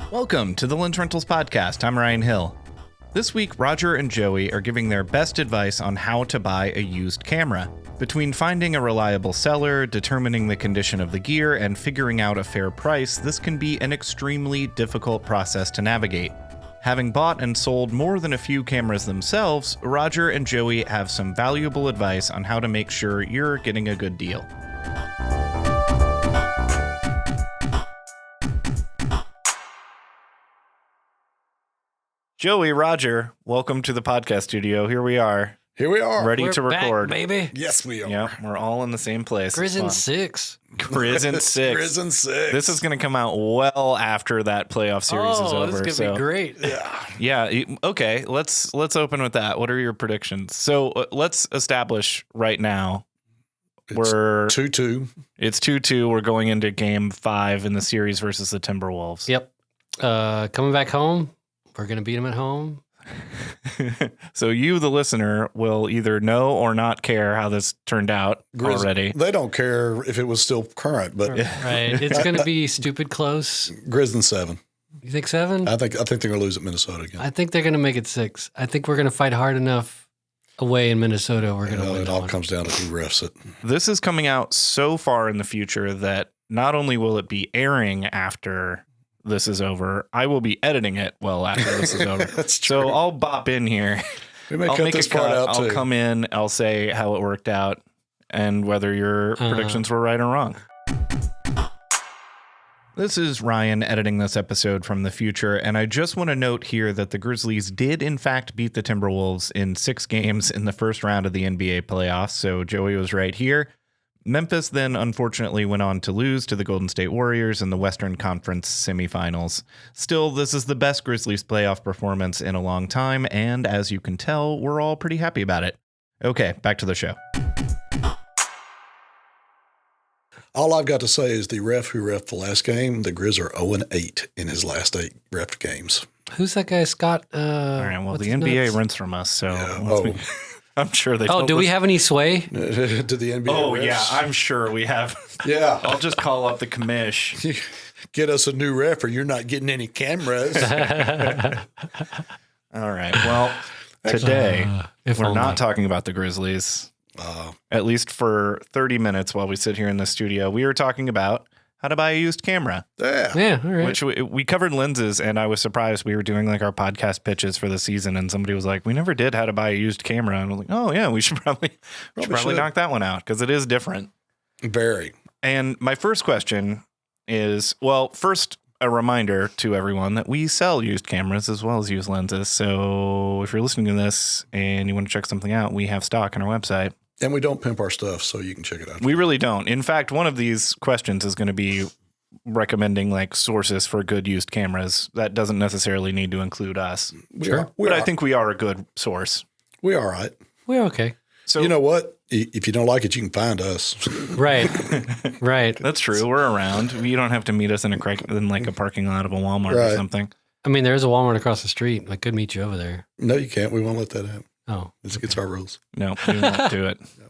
Welcome to the Lensrentals podcast. I'm Ryan Hill. This week, Roger and Joey are giving their best advice on how to buy a used camera. Between finding a reliable seller, determining the condition of the gear, and figuring out a fair price, this can be an extremely difficult process to navigate. Having bought and sold more than a few cameras themselves, Roger and Joey have some valuable advice on how to make sure you're getting a good deal. Joey, Roger, welcome to the podcast studio. Here we are. Ready to record. Back, baby. Yes, we are. Yeah, we're all in the same place. Grizzin 6. Grizzin 6. Grizzin 6. This is going to come out well after that playoff series is over. This is going to be great. Yeah. Okay. Let's open with that. What are your predictions? So let's establish right now. We're 2-2. It's 2-2. We're going into game 5 in the series versus the Timberwolves. Yep. Coming back home. We're going to beat them at home. So you, the listener, will either know or not care how this turned out already. They don't care if it was still current, but Right. It's going to be stupid close. Grizzin 7. You think 7? I think they're going to lose at Minnesota again. I think they're going to make it 6. I think we're going to fight hard enough away in Minnesota. We're going to win. It all comes down to who refs it. This is coming out so far in the future that not only will it be airing after this is over, I will be editing it well after this is over. That's true. So I'll bop in here. We may I'll cut make this a part cut. out I'll too. come in. I'll say how it worked out and whether your predictions were right or wrong. This is Ryan editing this episode from the future, and I just want to note here that the Grizzlies did in fact beat the Timberwolves in 6 games in the first round of the NBA playoffs, so Joey was right here. Memphis then unfortunately went on to lose to the Golden State Warriors in the Western Conference semifinals. Still, this is the best Grizzlies playoff performance in a long time, and as you can tell, we're all pretty happy about it. Okay, back to the show. All I've got to say is the ref who reffed the last game, the Grizz are 0-8 in his last 8 ref games. Who's that guy, Scott? All right, well, the NBA rents from us, so I'm sure they do we have any sway? To the NBA refs. Yeah, I'm sure we have. Yeah. I'll just call up the commish. Get us a new ref or you're not getting any cameras. All right, well, today we're not talking about the Grizzlies. At least for 30 minutes while we sit here in the studio, we were talking about how to buy a used camera. Yeah. All right. Which we covered lenses, and I was surprised. We were doing like our podcast pitches for the season, and somebody was like, "We never did how to buy a used camera." And I was like, "Oh yeah, we should probably knock that one out because it is different." Very. And my first question is, well, first a reminder to everyone that we sell used cameras as well as used lenses. So if you're listening to this and you want to check something out, we have stock on our website. And we don't pimp our stuff, so you can check it out. We really don't. In fact, one of these questions is going to be recommending like sources for good used cameras. That doesn't necessarily need to include us. But I think we are a good source. We're all right. We're okay. So you know what? If you don't like it, you can find us. Right. Right. That's true. We're around. You don't have to meet us in a parking lot of a Walmart or something. I mean, there's a Walmart across the street. I could meet you over there. No, you can't. We won't let that happen. Oh. It's our rules. No, we won't do it. No.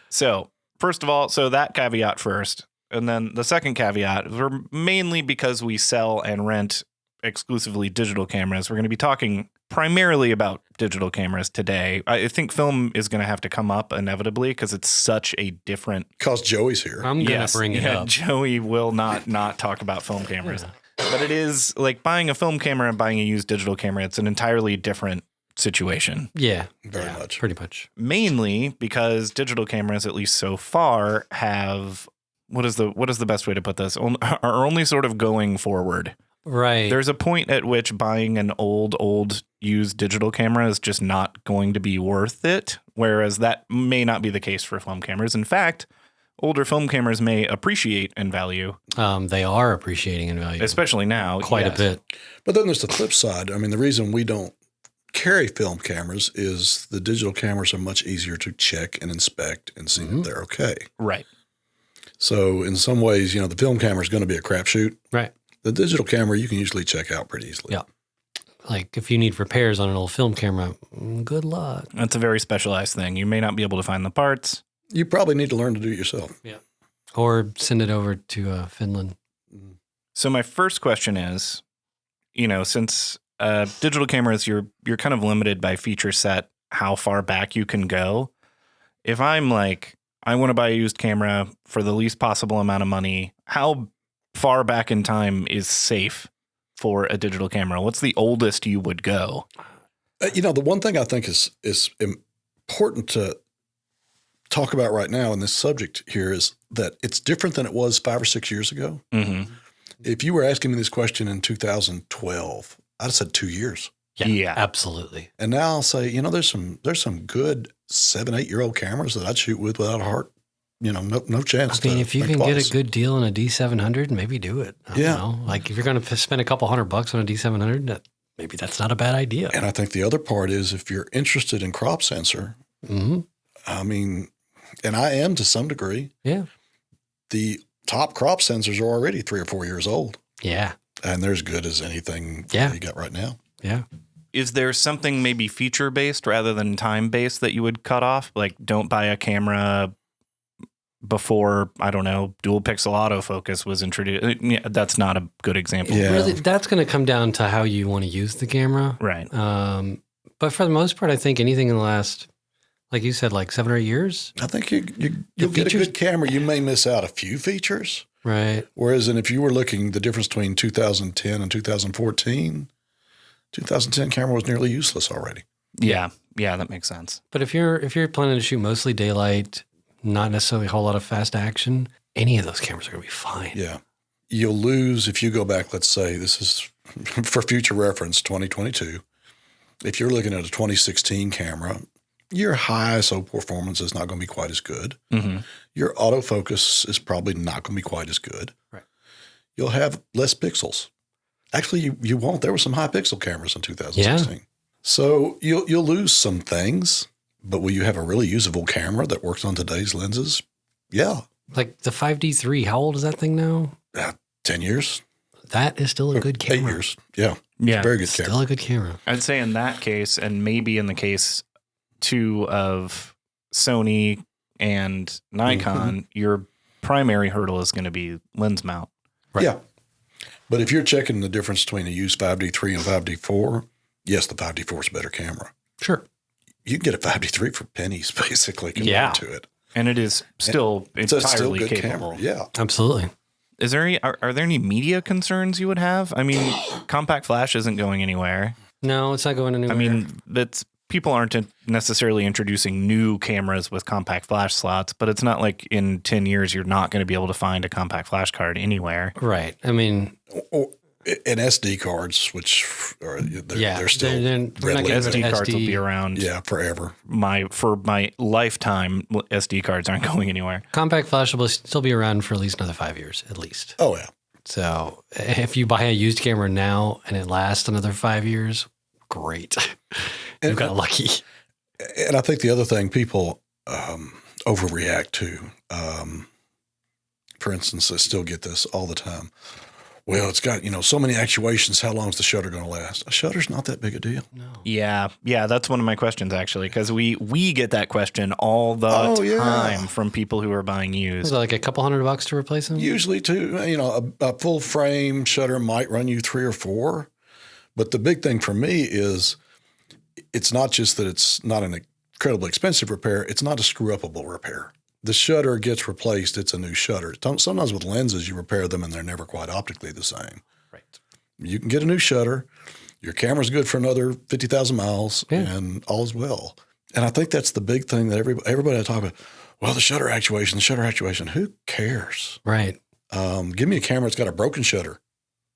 So, first of all, that caveat first. And then the second caveat, we're mainly because we sell and rent exclusively digital cameras. We're going to be talking primarily about digital cameras today. I think film is going to have to come up inevitably because it's such a different... Because Joey's here. I'm going to bring it up. Joey will not talk about film cameras. Yeah. But it is like buying a film camera and buying a used digital camera. It's an entirely different situation. Yeah. Very much. Pretty much. Mainly because digital cameras, at least so far, have... What is the best way to put this? Are only sort of going forward. Right. There's a point at which buying an old used digital camera is just not going to be worth it, whereas that may not be the case for film cameras. In fact, older film cameras may appreciate in value. They are appreciating in value. Especially now. Quite a bit. But then there's the flip side. I mean, the reason we don't carry film cameras is the digital cameras are much easier to check and inspect and see that they're okay. Right. So in some ways, the film camera is going to be a crapshoot. Right. The digital camera, you can usually check out pretty easily. Yeah. Like if you need repairs on an old film camera, good luck. That's a very specialized thing. You may not be able to find the parts. You probably need to learn to do it yourself. Yeah. Or send it over to Finland. So my first question is, since digital cameras, you're kind of limited by feature set, how far back you can go. If I'm like, I want to buy a used camera for the least possible amount of money, how far back in time is safe for a digital camera? What's the oldest you would go? The one thing I think is important to talk about right now in this subject here is that it's different than it was 5 or 6 years ago. Mm-hmm. If you were asking me this question in 2012, I'd have said 2 years. Yeah, absolutely. And now I'll say, there's some good 7, 8 year old cameras that I'd shoot with without a heart. No chance. I mean, if you can get a good deal on a D700, maybe do it. I don't know. Like if you're going to spend a couple $100 on a D700, maybe that's not a bad idea. And I think the other part is if you're interested in crop sensor, I mean, and I am to some degree. Yeah. The top crop sensors are already 3 or 4 years old. Yeah. And they're as good as anything you got right now. Yeah. Is there something maybe feature-based rather than time-based that you would cut off? Like, don't buy a camera before, I don't know, dual pixel autofocus was introduced. Yeah, that's not a good example. Yeah. Really, that's going to come down to how you want to use the camera. Right. But for the most part, I think anything in the last, like you said, like 7 or 8 years. I think you'll get a good camera. You may miss out a few features. Right. Whereas if you were looking the difference between 2010 and 2014, 2010 camera was nearly useless already. Yeah, that makes sense. But if you're planning to shoot mostly daylight, not necessarily a whole lot of fast action, any of those cameras are going to be fine. Yeah. You'll lose if you go back, let's say, this is for future reference, 2022. If you're looking at a 2016 camera, your high ISO performance is not going to be quite as good. Mm-hmm. Your autofocus is probably not going to be quite as good. Right. You'll have less pixels. Actually, you won't. There were some high pixel cameras in 2016. Yeah. So you'll lose some things, but will you have a really usable camera that works on today's lenses? Yeah. Like the 5D3, how old is that thing now? 10 years. That is still a good camera. 8 years. Yeah. Yeah. Very good Still camera. a good camera. I'd say in that case, and maybe in the case too of Sony and Nikon, your primary hurdle is going to be lens mount. Right. Yeah. But if you're checking the difference between a used 5D3 and 5D4, yes, the 5D4 is a better camera. Sure. You can get a 5D3 for pennies, basically, compared to it. And it is still It's entirely still good capable. camera. Yeah. Absolutely. Is there are there any media concerns you would have? I mean, compact flash isn't going anywhere. No, it's not going anywhere. I mean, people aren't necessarily introducing new cameras with compact flash slots, but it's not like in 10 years you're not going to be able to find a compact flash card anywhere. right. I mean, And SD cards, which are they're still we're not readily getting rid SD of cards will be around. yeah, forever. For my lifetime, SD cards aren't going anywhere. compact flash will still be around for at least another 5 years, at least. Oh, yeah. So if you buy a used camera now and it lasts another 5 years, great. You got lucky. And I think the other thing people overreact to, for instance, I still get this all the time. Well, it's got, so many actuations. How long is the shutter going to last? A shutter's not that big a deal. No. Yeah, that's one of my questions actually, because we get that question all the time from people who are buying used. Was it like a couple $100 to replace them? Usually, too, a full frame shutter might run you 3 or 4. But the big thing for me is it's not just that it's not an incredibly expensive repair. It's not a screw-upable repair. The shutter gets replaced. It's a new shutter. Sometimes with lenses, you repair them and they're never quite optically the same. Right. You can get a new shutter. Your camera's good for another 50,000 miles and all's well. And I think that's the big thing that everybody I talk about. Well, the shutter actuation. Who cares? Right. Give me a camera that's got a broken shutter.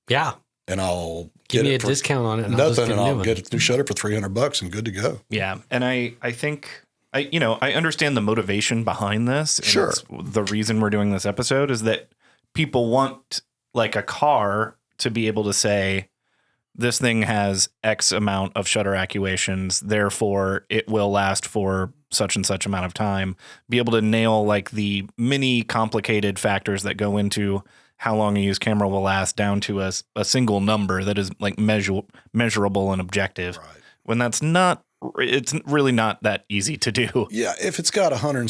Yeah. And I'll Give get me it a discount on it. And nothing, and I'll get get a new shutter for $300 and good to go. Yeah, and I think I understand the motivation behind this. And Sure. the reason we're doing this episode is that people want like a car to be able to say this thing has X amount of shutter actuations, therefore it will last for such and such amount of time. Be able to nail like the many complicated factors that go into how long a used camera will last down to a single number that is like measurable and objective. Right. When that's not it's really not that easy to do. Yeah, if it's got 1,000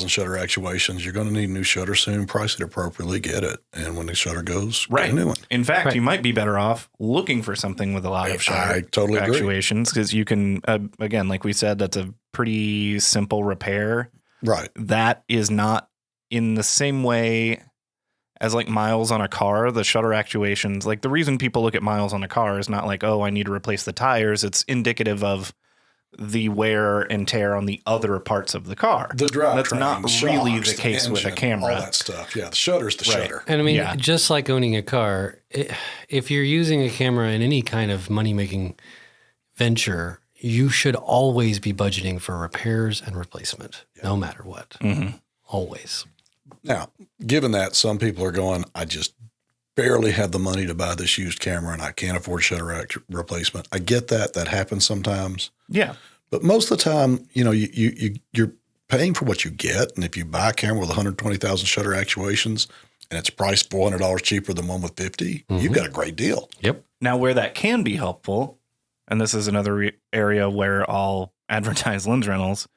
shutter actuations, you're going to need a new shutter soon. Price it appropriately, get it, and when the shutter goes, get a new one. In fact, you might be better off looking for something with a lot of shutter I totally actuations because you can, again, like we said, that's a pretty simple repair. Right. That is not in the same way as like miles on a car, the shutter actuations. Like the reason people look at miles on a car is not like, oh, I need to replace the tires. It's indicative of the wear and tear on the other parts of the car. The drive That's train, not shocks, really the case engine, with a camera. all that stuff. Yeah, the shutter's the shutter. And I mean, just like owning a car, if you're using a camera in any kind of money-making venture, you should always be budgeting for repairs and replacement, no matter what. Mm-hmm. Always. Now, given that, some people are going, I just barely have the money to buy this used camera and I can't afford shutter replacement. I get that. That happens sometimes. Yeah. But most of the time, you're paying for what you get. And if you buy a camera with 120,000 shutter actuations and it's priced $400 cheaper than one with 50, you've got a great deal. Yep. Now, where that can be helpful, and this is another area where I'll advertise Lensrentals.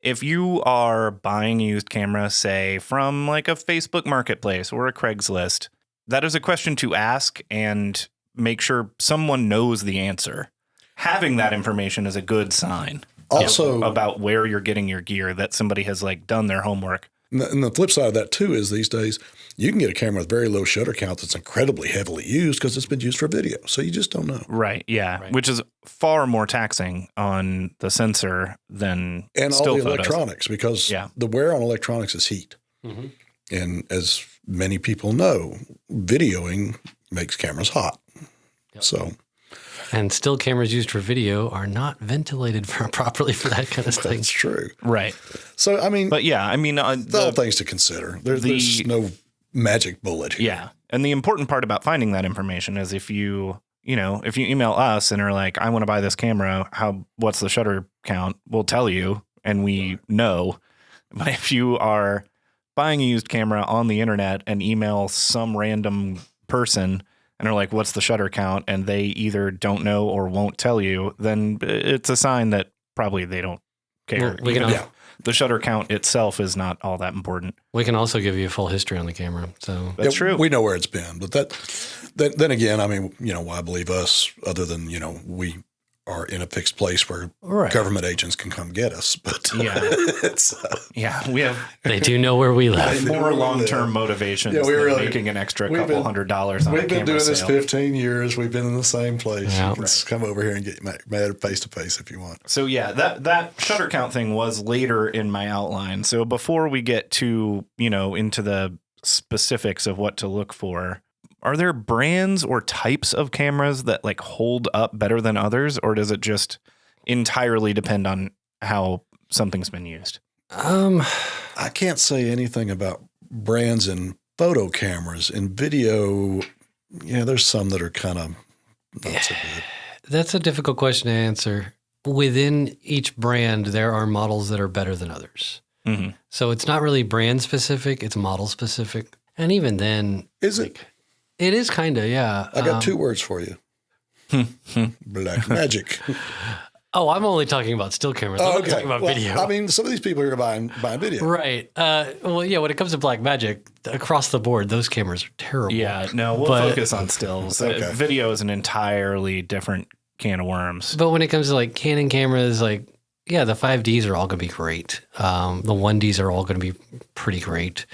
If you are buying a used camera, say from like a Facebook marketplace or a Craigslist, that is a question to ask and make sure someone knows the answer. Having that information is a good sign. Also, about where you're getting your gear, that somebody has like done their homework. And the flip side of that too is these days you can get a camera with very low shutter count that's incredibly heavily used because it's been used for video. So you just don't know. Right. Yeah. Right. Which is far more taxing on the sensor than and still all the photos. Electronics because the wear on electronics is heat. Mm-hmm. And as many people know, videoing makes cameras hot. Yep. So. And still cameras used for video are not ventilated properly for that kind of thing. That's true. Right. So, I mean. But yeah, I mean. all things to consider. There's no magic bullet here. Yeah. And the important part about finding that information is if you email us and are like, I want to buy this camera, what's the shutter count? We'll tell you and we know. But if you are buying a used camera on the internet and email some random person and are like, what's the shutter count? And they either don't know or won't tell you, then it's a sign that probably they don't care. Well, the shutter count itself is not all that important. We can also give you a full history on the camera. So that's true. We know where it's been. But then again, I mean, why believe us other than, we are in a fixed place where government agents can come get us. But they do know where we live. More long-term motivations than making an extra couple $100 on a camera. We've been doing this 15 years. We've been in the same place. Yeah. Let's come over here and get mad face to face if you want. So that shutter count thing was later in my outline. So before we get to, into the specifics of what to look for, are there brands or types of cameras that like hold up better than others, or does it just entirely depend on how something's been used? I can't say anything about brands in photo cameras. In video, there's some that are kind of not so good. That's a difficult question to answer. Within each brand, there are models that are better than others. Mm-hmm. So it's not really brand specific, it's model specific. And even then... Is it? It is kind of, yeah. I got 2 words for you. Black magic. Oh, I'm only talking about still cameras. I'm not talking about video. I mean, some of these people are buying video. Right. When it comes to black magic, across the board, those cameras are terrible. Yeah, no, we'll focus on stills. Video is an entirely different can of worms. But when it comes to like Canon cameras, the 5Ds are all going to be great. The 1Ds are all going to be pretty great.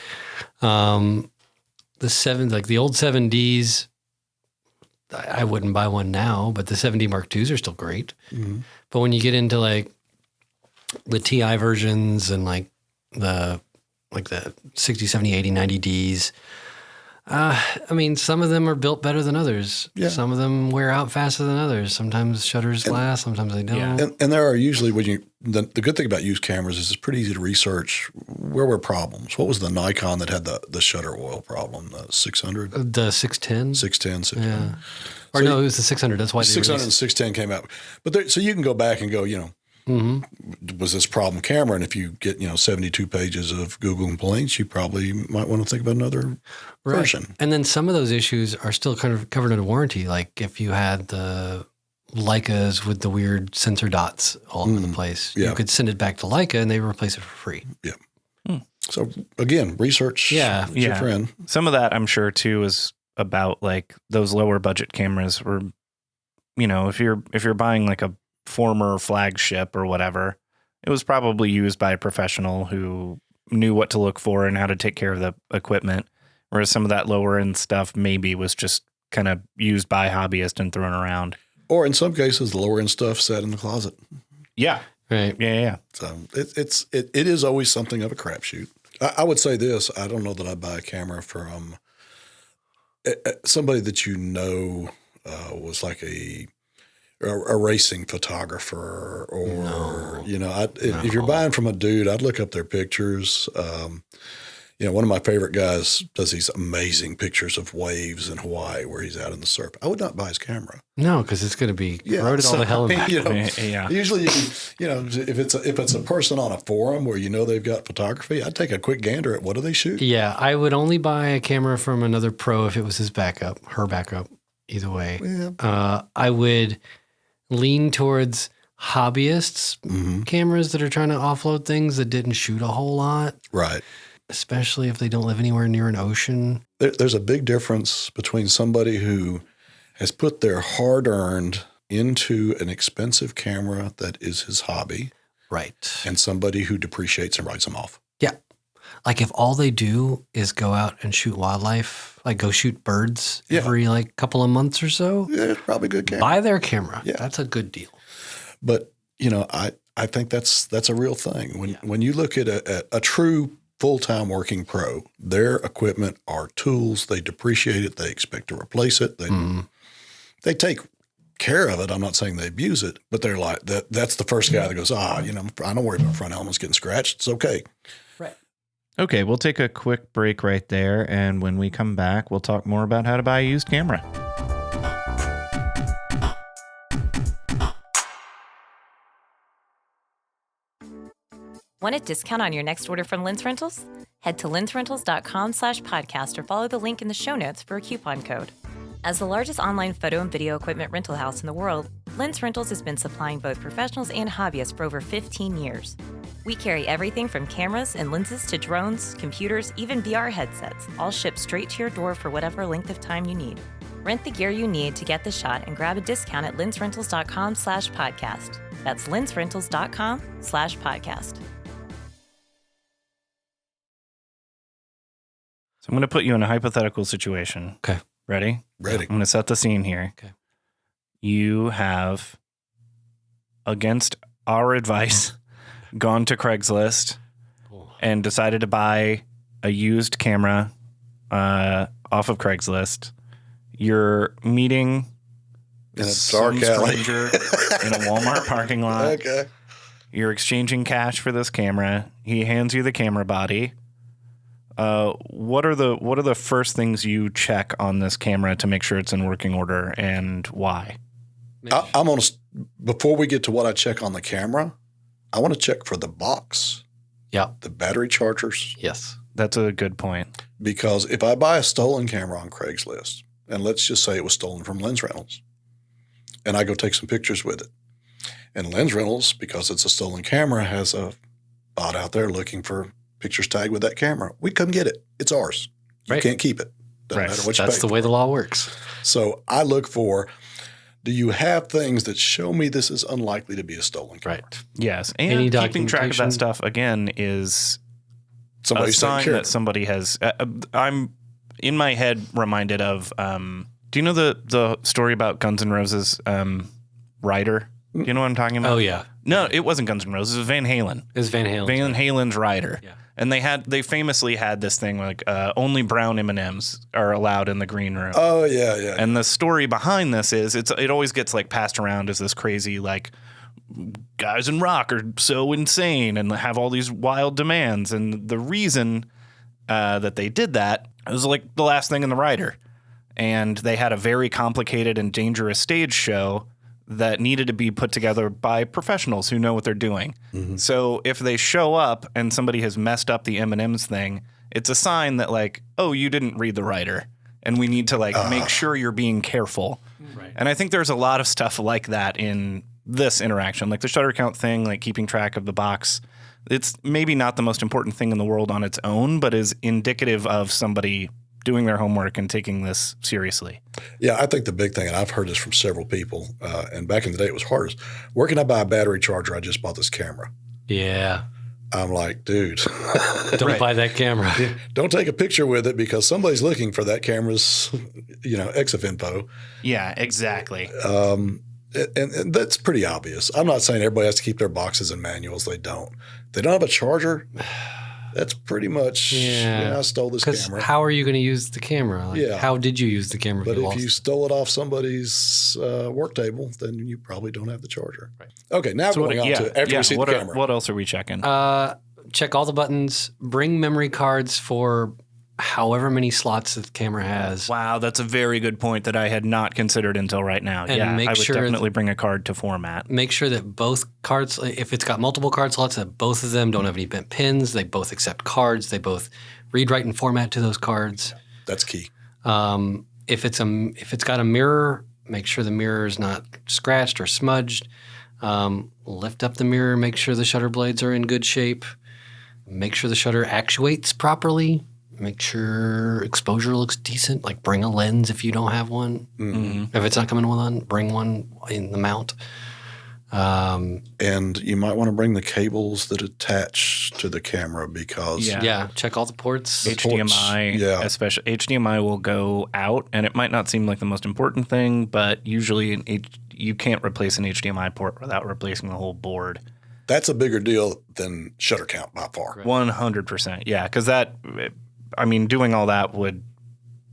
The 7, like the old 7Ds, I wouldn't buy one now, but the 7D Mark IIs are still great. Mm-hmm. But when you get into like the TI versions and like the 60, 70, 80, 90Ds, some of them are built better than others. Yeah. Some of them wear out faster than others. Sometimes shutters last, sometimes they don't. Yeah. And there are usually, the good thing about used cameras is it's pretty easy to research where were problems. What was the Nikon that had the shutter oil problem? The 600? The 610? 610. Yeah. Or no, it was the 600. That's why 600 and 610 came out. But so you can go back and go, was this problem camera? And if you get, 72 pages of Google complaints, you probably might want to think about another version. And then some of those issues are still kind of covered under warranty. Like if you had the Leicas with the weird sensor dots all over the place. Yeah. You could send it back to Leica and they replace it for free. Yeah. So again, research is your friend. Some of that I'm sure too is about like those lower budget cameras where, you know, if you're buying like a former flagship or whatever, it was probably used by a professional who knew what to look for and how to take care of the equipment. Whereas some of that lower end stuff maybe was just kind of used by hobbyists and thrown around. Or in some cases, the lower end stuff sat in the closet. Yeah. Right. Yeah. So it is always something of a crapshoot. I would say this. I don't know that I'd buy a camera from somebody that was like a racing photographer or, if you're buying from a dude, I'd look up their pictures. One of my favorite guys does these amazing pictures of waves in Hawaii where he's out in the surf. I would not buy his camera. No, because it's going to be corroded all the hell in back. Usually, if it's a person on a forum where they've got photography, I'd take a quick gander at what do they shoot. Yeah, I would only buy a camera from another pro if it was his backup, her backup, either way. Yeah. I would lean towards hobbyists' cameras that are trying to offload things that didn't shoot a whole lot. Right. Especially if they don't live anywhere near an ocean. There's a big difference between somebody who has put their hard-earned into an expensive camera that is his hobby. Right. And somebody who depreciates and writes them off. Yeah. Like if all they do is go out and shoot wildlife, like go shoot birds every couple of months or so. Yeah, it's probably a good camera. Buy their camera. Yeah. That's a good deal. But, I think that's a real thing. When you look at a true full-time working pro, their equipment are tools. They depreciate it. They expect to replace it. They take care of it. I'm not saying they abuse it, but they're like that's the first guy that goes, I don't worry about front elements getting scratched. It's okay. Right. Okay, we'll take a quick break right there, and when we come back, we'll talk more about how to buy a used camera. Want a discount on your next order from Lensrentals? Head to lensrentals.com/podcast or follow the link in the show notes for a coupon code. As the largest online photo and video equipment rental house in the world, Lensrentals has been supplying both professionals and hobbyists for over 15 years. We carry everything from cameras and lenses to drones, computers, even VR headsets, all shipped straight to your door for whatever length of time you need. Rent the gear you need to get the shot and grab a discount at lensrentals.com/podcast. That's lensrentals.com/podcast. So I'm going to put you in a hypothetical situation. Okay. Ready? Ready. I'm going to set the scene here. Okay. You have, against our advice, gone to Craigslist and decided to buy a used camera off of Craigslist. You're meeting In a some dark alley. stranger in a Walmart parking lot. Okay. You're exchanging cash for this camera. He hands you the camera body. What are the first things you check on this camera to make sure it's in working order, and why? I'm on before we get to what I check on the camera, I want to check for the box, the battery chargers. Yes. That's a good point. Because if I buy a stolen camera on Craigslist, and let's just say it was stolen from Lensrentals, and I go take some pictures with it, and Lensrentals, because it's a stolen camera, has a bot out there looking for pictures tagged with that camera. We come get it. It's ours. You can't keep it. Doesn't matter what you That's pay the way for the law works. So I look for, do you have things that show me this is unlikely to be a stolen camera? Right. Yes, and Any keeping track of that documentation? stuff again is Somebody's a sign taking care that of it. somebody has. I'm in my head reminded of. Do you know the story about Guns N' Roses' Rider? Do you know what I'm talking about? Oh, yeah. No, it wasn't Guns N' Roses. It was Van Halen. It's Van Halen. Van Halen's Rider. Yeah. And they famously had this thing like only brown M&Ms are allowed in the green room. Oh, yeah. And the story behind this is it always gets like passed around as this crazy like guys in rock are so insane and have all these wild demands. And the reason that they did that was like the last thing in the Rider. And they had a very complicated and dangerous stage show that needed to be put together by professionals who know what they're doing. Mm-hmm. So if they show up and somebody has messed up the M&M's thing, it's a sign that like, oh, you didn't read the Rider, and we need to like make sure you're being careful. Right. And I think there's a lot of stuff like that in this interaction, like the shutter count thing, like keeping track of the box. It's maybe not the most important thing in the world on its own, but is indicative of somebody doing their homework and taking this seriously. Yeah, I think the big thing, and I've heard this from several people, and back in the day it was hardest, where can I buy a battery charger? I just bought this camera. Yeah. I'm like, dude. Don't buy that camera. Don't take a picture with it because somebody's looking for that camera's, EXIF info. Yeah, exactly. And that's pretty obvious. I'm not saying everybody has to keep their boxes and manuals. They don't. If they don't have a charger, that's pretty much, I stole this camera. How are you going to use the camera? How did you use the camera? But if you stole it off somebody's work table, then you probably don't have the charger. Right. Okay, now we're going on to after we see the camera. What else are we checking? Check all the buttons. Bring memory cards for however many slots that the camera has. Wow, that's a very good point that I had not considered until right now. And I would definitely bring a card to format. Make sure that both cards, if it's got multiple card slots, that both of them don't have any bent pins. They both accept cards. They both read, write, and format to those cards. That's key. If it's got a mirror, make sure the mirror is not scratched or smudged. Lift up the mirror. Make sure the shutter blades are in good shape. Make sure the shutter actuates properly. Make sure exposure looks decent. Like bring a lens if you don't have one. Mm-hmm. If it's not coming with one, bring one in the mount. And you might want to bring the cables that attach to the camera because check all the ports. HDMI, especially HDMI will go out, and it might not seem like the most important thing, but usually you can't replace an HDMI port without replacing the whole board. That's a bigger deal than shutter count by far. 100%, yeah, because doing all that would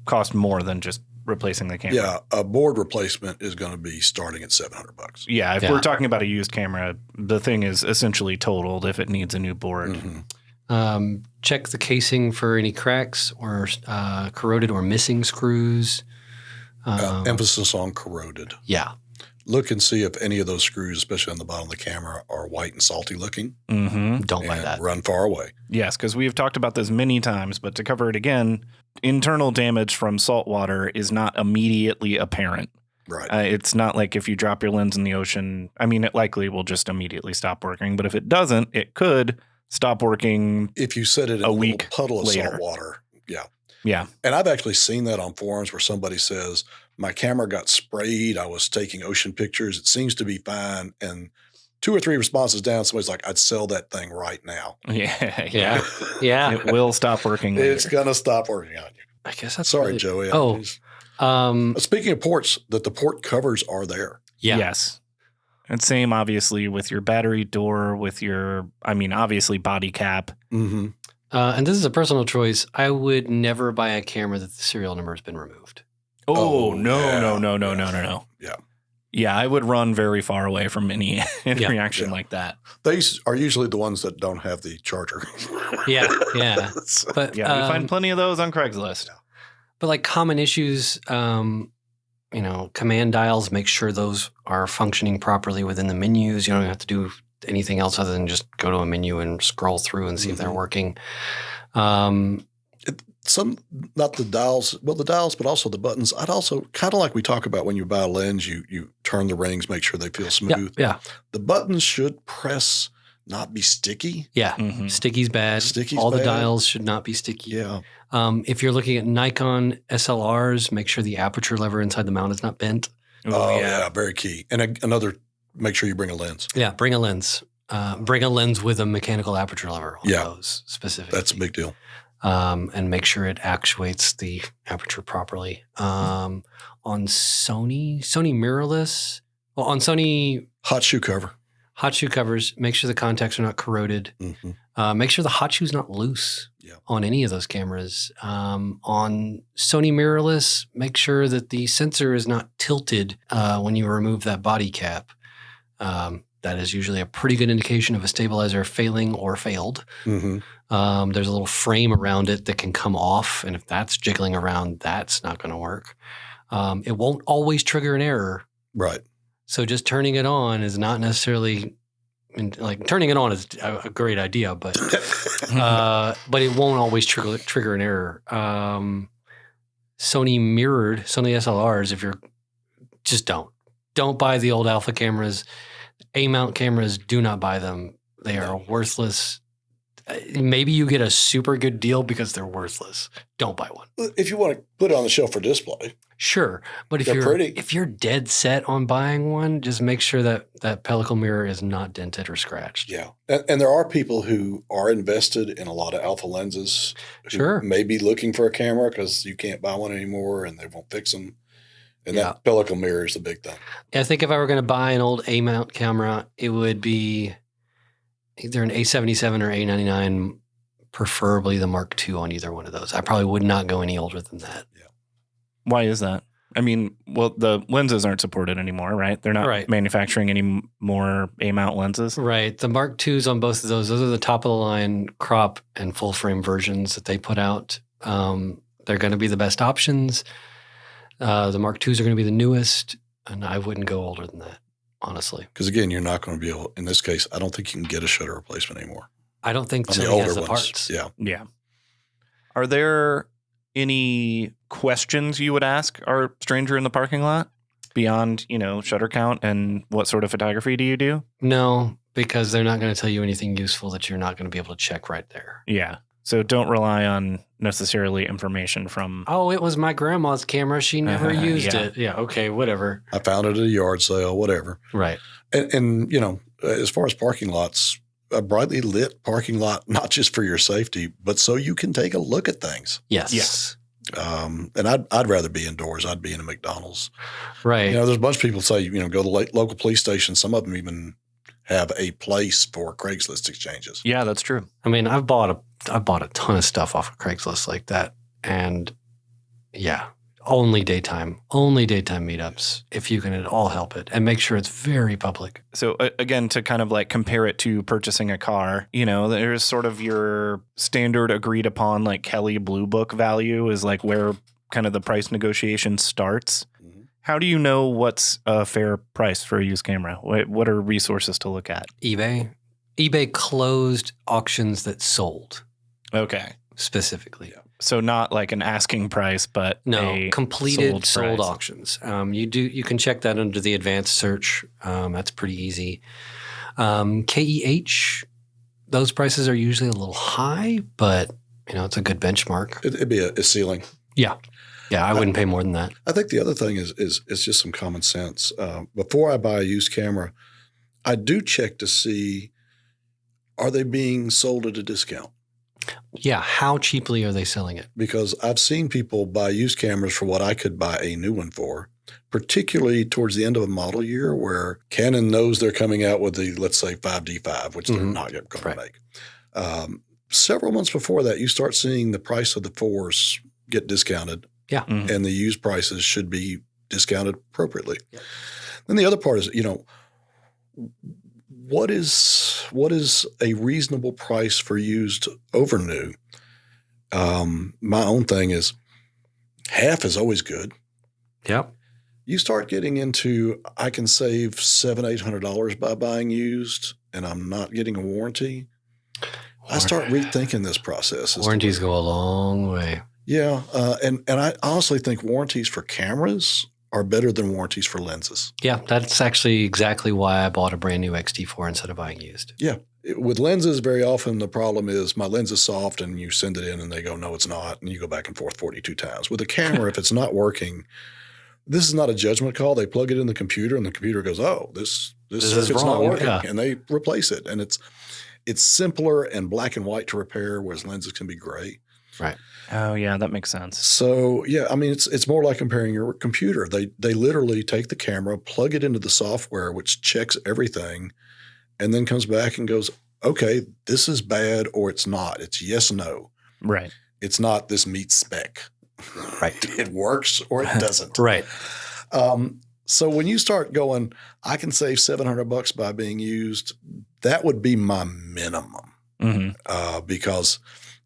cost more than just replacing the camera. Yeah, a board replacement is going to be starting at $700. Yeah, if we're talking about a used camera, the thing is essentially totaled if it needs a new board. Mm-hmm. Check the casing for any cracks or corroded or missing screws. Emphasis on corroded. Yeah. Look and see if any of those screws, especially on the bottom of the camera, are white and salty looking. Mm-hmm. Don't buy that. Run far away. Yes, because we have talked about this many times, but to cover it again, internal damage from saltwater is not immediately apparent. Right. It's not like if you drop your lens in the ocean, it likely will just immediately stop working. But if it doesn't, it could stop working if you set it in a week puddle of salt water. Yeah. Yeah. And I've actually seen that on forums where somebody says, my camera got sprayed. I was taking ocean pictures. It seems to be fine. And 2 or 3 responses down, somebody's like, I'd sell that thing right now. Yeah. It will stop working. It's going to stop working on you. I guess that's Sorry, Joey. Speaking of ports, that the port covers are there. Yeah. Yes. And same, obviously, with your battery door, with your, obviously, body cap. Mm-hmm. And this is a personal choice. I would never buy a camera that the serial number has been removed. No. Yeah. Yeah, I would run very far away from any interaction like that. These are usually the ones that don't have the charger. Yeah. But we find plenty of those on Craigslist. But like common issues, command dials, make sure those are functioning properly within the menus. You don't have to do anything else other than just go to a menu and scroll through and see if they're working. Not the dials, the dials, but also the buttons. I'd also kind of like we talk about when you buy a lens, you turn the rings, make sure they feel smooth. Yeah. The buttons should press, not be sticky. Yeah. Mm-hmm. Sticky's bad. All the dials should not be sticky. Yeah. If you're looking at Nikon SLRs, make sure the aperture lever inside the mount is not bent. Oh, yeah. Very key. And make sure you bring a lens. Yeah. Bring a lens. Bring a lens with a mechanical aperture lever on those specifically. That's a big deal. And make sure it actuates the aperture properly. On Sony mirrorless, on Sony hot shoe covers, make sure the contacts are not corroded. Mm-hmm. Make sure the hot shoe's not loose on any of those cameras. On Sony mirrorless, make sure that the sensor is not tilted when you remove that body cap. That is usually a pretty good indication of a stabilizer failing or failed. Mm-hmm. There's a little frame around it that can come off, and if that's jiggling around, that's not going to work. It won't always trigger an error. Right. So just turning it on is not necessarily turning it on is a great idea, but it won't always trigger an error. Sony SLRs, if you're just don't. Don't buy the old alpha cameras. A-mount cameras, do not buy them. They are worthless. Maybe you get a super good deal because they're worthless. Don't buy one. If you want to put it on the shelf for display. Sure. But if you're dead set on buying one, just make sure that pellicle mirror is not dented or scratched. Yeah. And there are people who are invested in a lot of alpha lenses. Sure. May be looking for a camera because you can't buy one anymore and they won't fix them. And that pellicle mirror is the big thing. I think if I were going to buy an old A-mount camera, it would be either an A77 or A99, preferably the Mark II on either one of those. I probably would not go any older than that. Yeah. Why is that? I mean, well, the lenses aren't supported anymore, right? They're not manufacturing any more A-mount lenses. Right. The Mark IIs on both of those are the top of the line crop and full frame versions that they put out. They're going to be the best options. The Mark IIs are going to be the newest, and I wouldn't go older than that, honestly. Because again, you're not going to be able, in this case, I don't think you can get a shutter replacement anymore. I don't think On the Sony older has the ones. parts. Yeah. Yeah. Are there any questions you would ask our stranger in the parking lot beyond, shutter count and what sort of photography do you do? No, because they're not going to tell you anything useful that you're not going to be able to check right there. Yeah. So don't rely on necessarily information from... Oh, it was my grandma's camera. She never used yeah. it. Yeah, okay, whatever. I found it at a yard sale, whatever. Right. And as far as parking lots, a brightly lit parking lot, not just for your safety, but so you can take a look at things. Yes. Yes. And I'd rather be indoors. I'd be in a McDonald's. Right. There's a bunch of people say, go to the local police station. Some of them even have a place for Craigslist exchanges. Yeah, that's true. I mean, I bought a ton of stuff off of Craigslist like that. And yeah, only daytime meetups if you can at all help it, and make sure it's very public. So again, to kind of like compare it to purchasing a car, there's sort of your standard agreed upon like Kelly Blue Book value is like where kind of the price negotiation starts. Mm-hmm. How do you know what's a fair price for a used camera? What are resources to look at? eBay closed auctions that sold. Okay. Specifically. Yeah. So not like an asking price, but no, completed sold price. Auctions. You can check that under the advanced search. That's pretty easy. KEH, those prices are usually a little high, but it's a good benchmark. It'd be a ceiling. Yeah. Yeah, I wouldn't pay more than that. I think the other thing is just some common sense. Before I buy a used camera, I do check to see, are they being sold at a discount? Yeah, how cheaply are they selling it? Because I've seen people buy used cameras for what I could buy a new one for, particularly towards the end of a model year where Canon knows they're coming out with the, let's say, 5D5, which they're not going to make. Several months before that, you start seeing the price of the 4s get discounted. Yeah. Mm-hmm. And the used prices should be discounted appropriately. Yeah. Then the other part is, what is a reasonable price for used over new? My own thing is half is always good. Yep. You start getting into, I can save $700-800 by buying used, and I'm not getting a warranty. I start rethinking this process. Warranties go a long way. Yeah, and I honestly think warranties for cameras are better than warranties for lenses. Yeah, that's actually exactly why I bought a brand new XT4 instead of buying used. Yeah. With lenses, very often the problem is my lens is soft and you send it in and they go, no, it's not. And you go back and forth 42 times. With a camera, if it's not working, this is not a judgment call. They plug it in the computer and the computer goes, oh, this circuit's not working. Yeah. And they replace it. And it's simpler and black and white to repair, whereas lenses can be gray. Right. Oh, yeah, that makes sense. So, yeah, I mean, it's more like comparing your computer. They literally take the camera, plug it into the software, which checks everything, and then comes back and goes, okay, this is bad or it's not. It's yes, no. Right. It's not this meets spec. Right. It works or it doesn't. Right. So when you start going, I can save $700 by being used, that would be my minimum. Mm-hmm. Because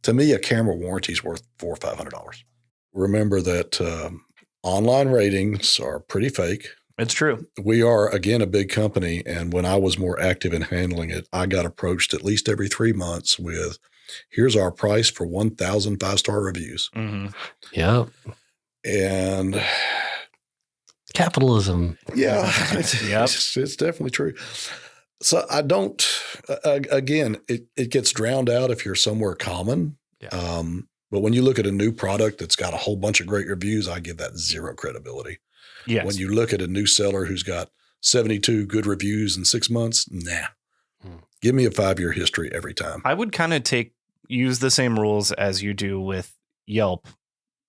to me, a camera warranty is worth $400 or $500. Remember that online ratings are pretty fake. It's true. We are, again, a big company. And when I was more active in handling it, I got approached at least every 3 months with, here's our price for 1,000 5-star reviews. Mm-hmm. Yep. And Capitalism. Yeah, it's definitely true. So I don't, again, it gets drowned out if you're somewhere common. Yeah. But when you look at a new product that's got a whole bunch of great reviews, I give that zero credibility. Yes. When you look at a new seller who's got 72 good reviews in 6 months, nah. Give me a 5-year history every time. I would kind of use the same rules as you do with Yelp,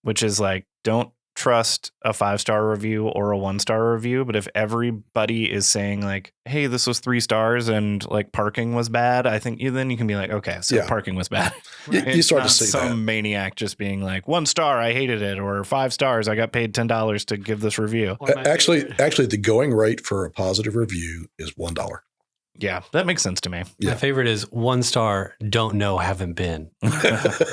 which is like, don't trust a 5-star review or a 1-star review. But if everybody is saying like, hey, this was 3 stars and like parking was bad, I think then you can be like, okay, so parking was bad. You start to see some maniac just being like 1 star, I hated it, or 5 stars, I got paid $10 to give this review. Actually, the going rate for a positive review is $1. Yeah, that makes sense to me. My favorite is 1 star, don't know, haven't been.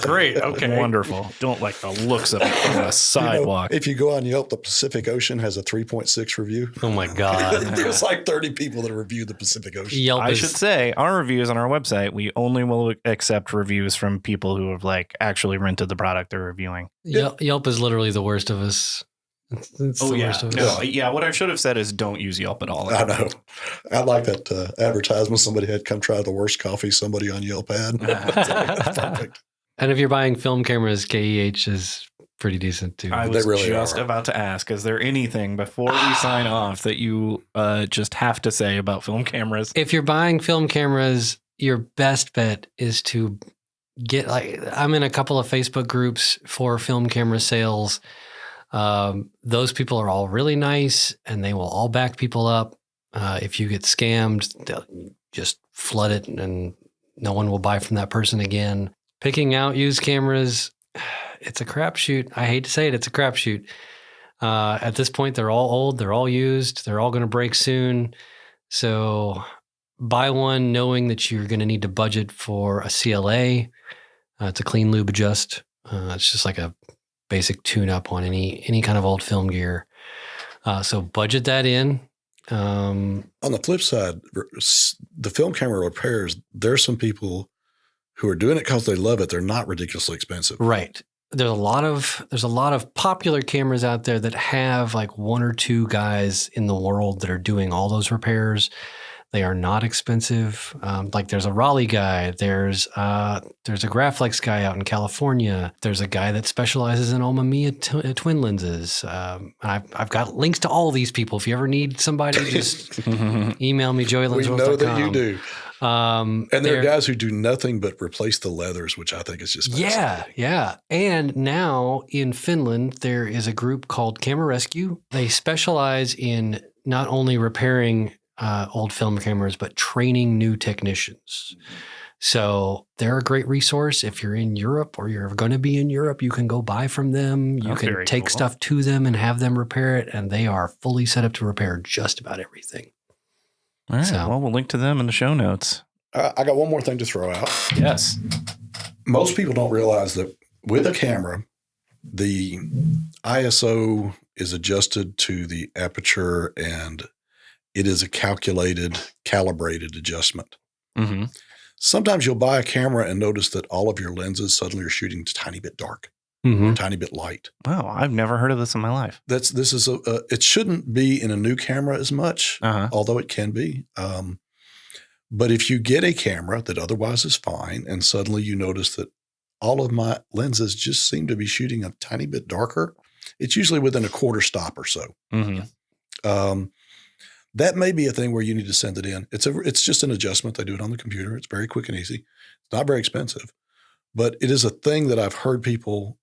Great. Okay. Wonderful. Don't like the looks of it from the sidewalk. If you go on Yelp, the Pacific Ocean has a 3.6 review. Oh my God. There's like 30 people that reviewed the Pacific Ocean. Yelp I should say our reviews on our website, we only will accept reviews from people who have like actually rented the product they're reviewing. Yelp is literally the worst of us. It's the worst of us. Yeah. What I should have said is don't use Yelp at all. I know. I like that advertisement somebody had, come try the worst coffee somebody on Yelp had. That's perfect. And if you're buying film cameras, KEH is pretty decent too. I was just about to ask, is there anything before we sign off that you just have to say about film cameras? If you're buying film cameras, your best bet is to get I'm in a couple of Facebook groups for film camera sales. Those people are all really nice and they will all back people up. If you get scammed, they'll just flood it and no one will buy from that person again. Picking out used cameras, it's a crapshoot. I hate to say it, it's a crapshoot. At this point, they're all old, they're all used, they're all going to break soon. So buy one knowing that you're going to need to budget for a CLA. It's a clean lube adjust. It's just like a basic tune-up on any kind of old film gear. So budget that in. On the flip side, the film camera repairs, there's some people who are doing it because they love it. They're not ridiculously expensive. Right. There's a lot of popular cameras out there that have like 1 or 2 guys in the world that are doing all those repairs. They are not expensive. Like there's a Raleigh guy. There's a Graflex guy out in California. There's a guy that specializes in Mamiya twin lenses. I've got links to all these people. If you ever need somebody, just email me, joey@lensrentals.com. We know that you do. And there are guys who do nothing but replace the leathers, which I think is just fascinating. Yeah. And now in Finland, there is a group called Camera Rescue. They specialize in not only repairing old film cameras, but training new technicians. So they're a great resource. If you're in Europe or you're going to be in Europe, you can go buy from them. You can take stuff to them and have them repair it. And they are fully set up to repair just about everything. All right. Well, we'll link to them in the show notes. I got one more thing to throw out. Yes. Most people don't realize that with a camera, the ISO is adjusted to the aperture and it is a calibrated adjustment. Mm-hmm. Sometimes you'll buy a camera and notice that all of your lenses suddenly are shooting a tiny bit dark, a tiny bit light. Wow, I've never heard of this in my life. It shouldn't be in a new camera as much, although it can be. But if you get a camera that otherwise is fine, and suddenly you notice that all of my lenses just seem to be shooting a tiny bit darker, it's usually within a quarter stop or so. Mm-hmm. That may be a thing where you need to send it in. It's just an adjustment. They do it on the computer. It's very quick and easy. It's not very expensive, but it is a thing that I've heard people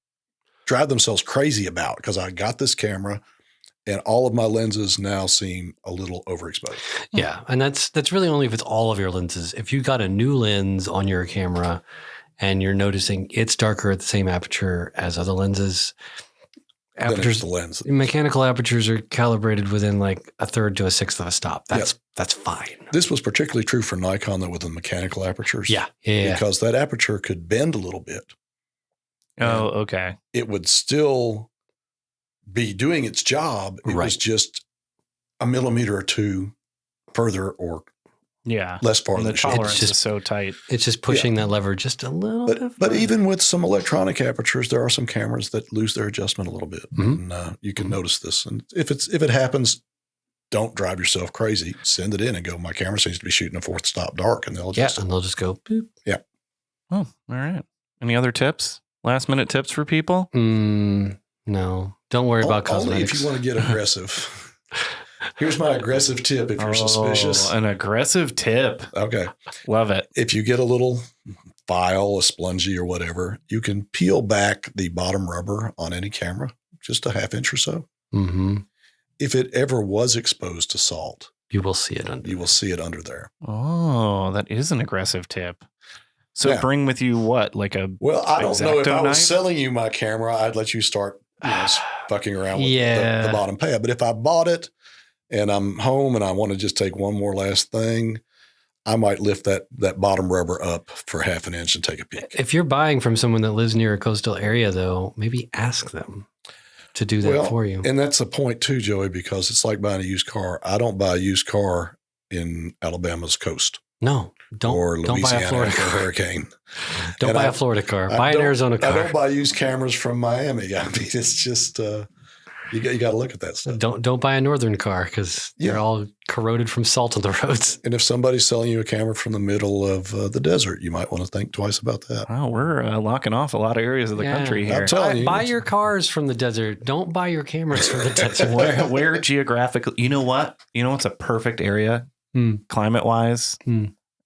drive themselves crazy about because I got this camera and all of my lenses now seem a little overexposed. Yeah. And that's really only if it's all of your lenses. If you got a new lens on your camera and you're noticing it's darker at the same aperture as other lenses, apertures, the lens. Mechanical apertures are calibrated within like 1/3 to 1/6 of a stop. That's fine. This was particularly true for Nikon though with the mechanical apertures. Yeah. Because that aperture could bend a little bit. Oh, okay. It would still be doing its job. It was just a millimeter or two further or Yeah. less far And than the it should. tolerance just- is so tight. It's just pushing that lever just a little bit. But further. even with some electronic apertures, there are some cameras that lose their adjustment a little bit, and you can notice this. And if it happens, don't drive yourself crazy. Send it in and go, my camera seems to be shooting a fourth stop dark, and they'll adjust it. and they'll just go boop. Oh, all right. Any other tips? Last minute tips for people? No, don't worry about Only cosmetics. if you want to get aggressive. Here's my aggressive tip if you're suspicious. An aggressive tip. Okay. Love it. If you get a little file, a spongy or whatever, you can peel back the bottom rubber on any camera, just a half inch or so. Mm-hmm. If it ever was exposed to salt, You will see it under. you will see it under there. Oh, that is an aggressive tip. So Yeah. bring with you what? Like a Well, I don't know if X-Acto I was knife? selling you my camera, I'd let you start fucking around with Yeah. the bottom pad. But if I bought it and I'm home and I want to just take one more last thing, I might lift that bottom rubber up for half an inch and take a peek. If you're buying from someone that lives near a coastal area, though, maybe ask them to do that for you. And that's a point too, Joey, because it's like buying a used car. I don't buy a used car in Alabama's coast No, don't buy a Louisiana Florida after a car. hurricane. Don't And buy I- a Florida car. I Buy an don't- Arizona I car. don't buy used cameras from Miami. I mean, it's just you got to look at that stuff. Don't buy a northern car because they're all corroded from salt on the roads. And if somebody's selling you a camera from the middle of the desert, you might want to think twice about that. Wow, we're locking off a lot of areas of the country here. I'm telling you. Buy your cars from the desert. Don't buy your cameras from the desert. Where geographically, you know what? You know what's a perfect area, climate wise,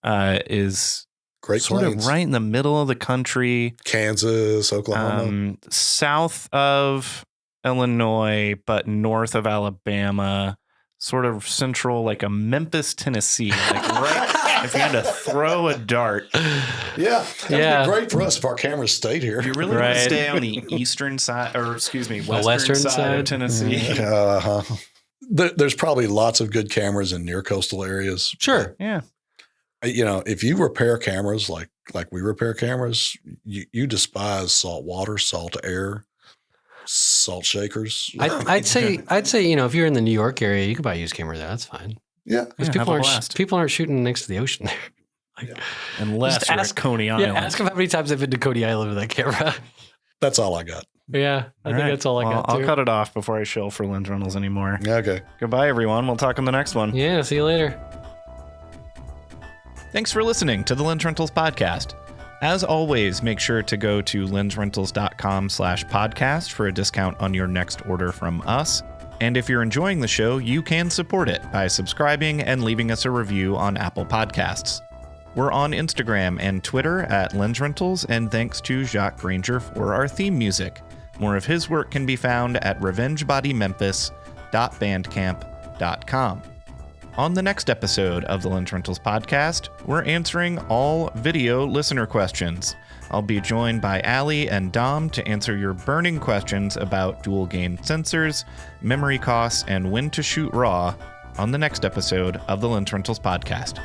is Great sort Plains, of right in the middle of the country, Kansas, Oklahoma. south of Illinois, but north of Alabama, sort of central, like a Memphis, Tennessee. Like right, if you had to throw a dart, Yeah, that'd be great for us if our cameras stayed here. if you really want to stay on the eastern side, or excuse me, western side side? of Tennessee. There's probably lots of good cameras in near coastal areas. Sure. Yeah. You know, if you repair cameras like we repair cameras, you despise salt water, salt air, salt shakers. I'd say, if you're in the New York area, you can buy a used camera there. That's fine. Yeah. Because people aren't shooting next to the ocean there. Unless Just you're ask- at Coney Island. Yeah, ask them how many times they've been to Coney Island with that camera. That's all I got. Yeah, I think that's all I got. I'll too. cut it off before I shill for Lensrentals anymore. Okay. Goodbye, everyone. We'll talk in the next one. Yeah, see you later. Thanks for listening to the Lensrentals podcast. As always, make sure to go to lensrentals.com/podcast for a discount on your next order from us. And if you're enjoying the show, you can support it by subscribing and leaving us a review on Apple Podcasts. We're on Instagram and Twitter at Lensrentals, and thanks to Jacques Granger for our theme music. More of his work can be found at revengebodymemphis.bandcamp.com. On the next episode of the Lensrentals podcast, we're answering all video listener questions. I'll be joined by Allie and Dom to answer your burning questions about dual gain sensors, memory costs, and when to shoot RAW on the next episode of the Lensrentals podcast.